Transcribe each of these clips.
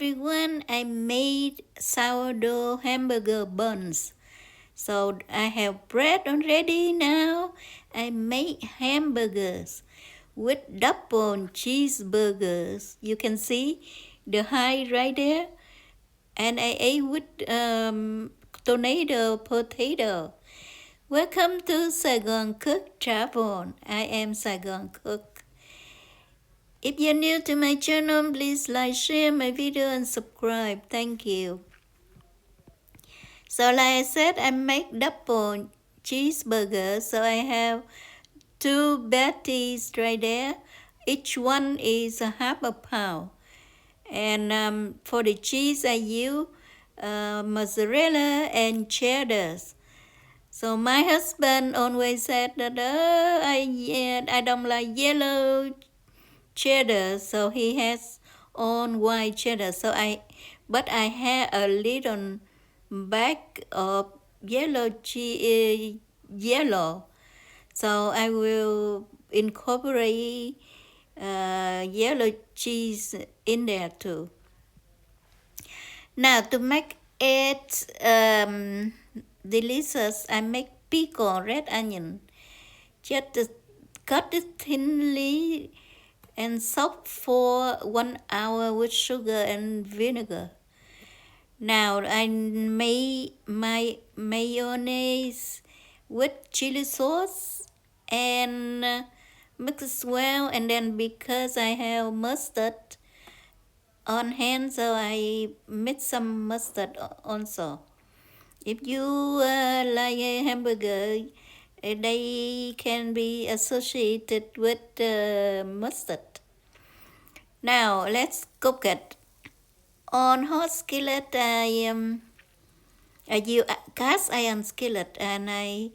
everyone, I made sourdough hamburger buns. So I have bread already now. I make hamburgers with double cheeseburgers. You can see the height right there. And I ate with tornado potato. Welcome to SaigoncookTravel. I am Saigoncook. If you're new to my channel, please like, share my video and subscribe. Thank you. So like I said, I make double cheeseburger. So I have 2 patties right there. Each one is a half a pound. And for the cheese, I use mozzarella and cheddar. So my husband always said that I don't like yellow cheddar, so he has on white cheddar. But I have a little bag of yellow. So I will incorporate yellow cheese in there too. Now to make it delicious, I make pickled red onion. Just cut it thinly and soak for 1 hour with sugar and vinegar. Now I made my mayonnaise with chili sauce and mix it well, and then because I have mustard on hand, so I mix some mustard also. If you like a hamburger, they can be associated with mustard. Now let's cook it. On hot skillet, I use a cast iron skillet, and I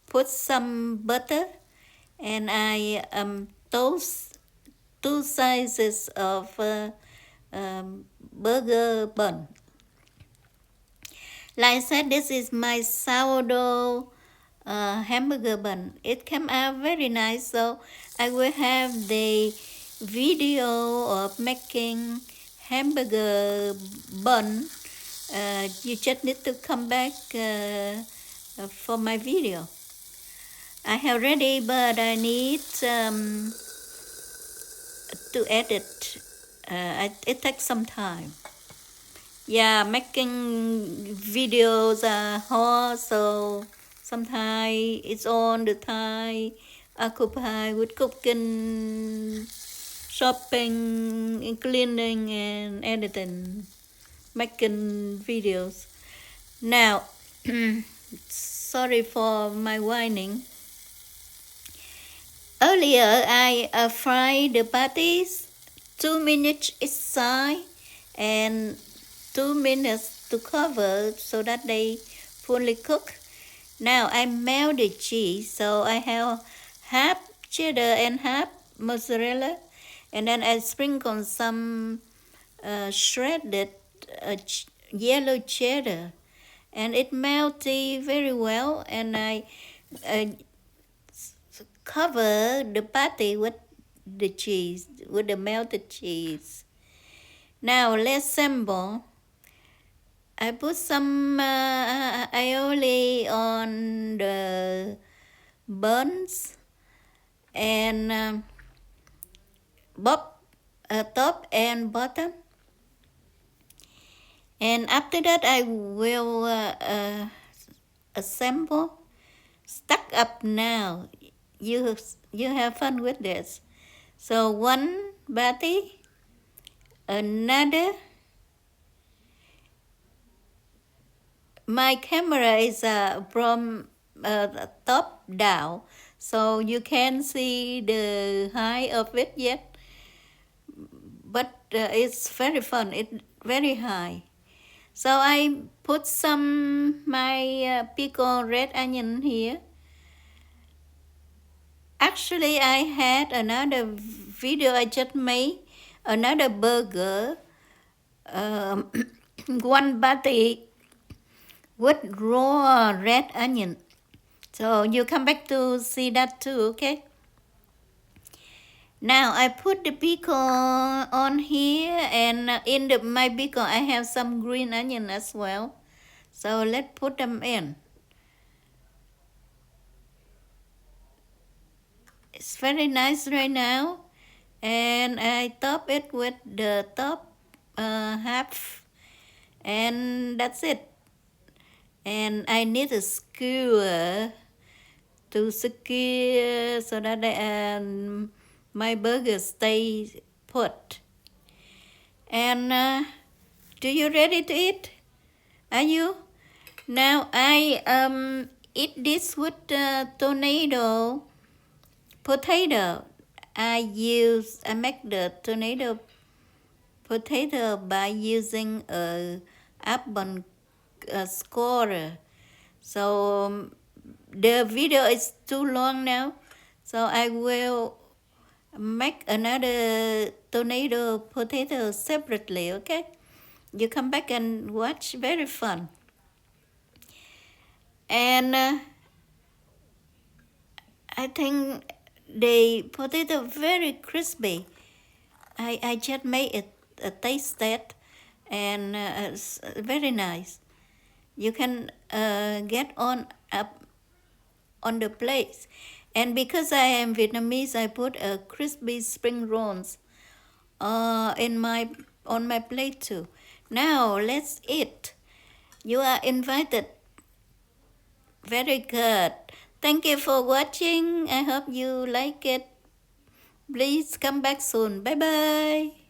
put some butter, and I toast 2 slices of burger bun. Like I said, this is my sourdough hamburger bun. It came out very nice, so I will have the video of making hamburger bun. You just need to come back for my video. I have ready, but I need to edit. It takes some time. Yeah, making videos are hard, so sometimes it's on the time occupied with cooking, shopping, cleaning, and editing, making videos. Now, sorry for my whining. Earlier, I fried the patties 2 minutes each side and 2 minutes to cover so that they fully cook. Now I melt the cheese, so I have half cheddar and half mozzarella, and then I sprinkle some shredded yellow cheddar, and it melted very well, and I cover the patty with the cheese, with the melted cheese. Now let's assemble. I put some aioli on the buns and top and bottom. And after that, I will assemble. Stack up now. You have fun with this. So one patty, another. My camera is from top down, so you can see the height of it yet, but it's very fun. It's very high. So I put some my pickled red onion here. Actually, I had another video I just made, another burger, one patty with raw red onion. So you come back to see that too, okay? Now I put the pickle on here, and in my pickle I have some green onion as well. So let's put them in. It's very nice right now, and I top it with the top half, and that's it. And I need a skewer to secure so that my burger stay put. And do you ready to eat? Are you? Now I eat this with tornado potato. I make the tornado potato by using a apple scorer. So the video is too long now, so I will make another tornado potato separately. Okay, you come back and watch. Very fun. And I think the potato very crispy. I just made it taste that, and it's very nice. You can get on up on the plate. And because I am Vietnamese, I put a crispy spring rolls in on my plate too. Now let's eat. You are invited. Very good. Thank you for watching. I hope you like it. Please come back soon. Bye bye.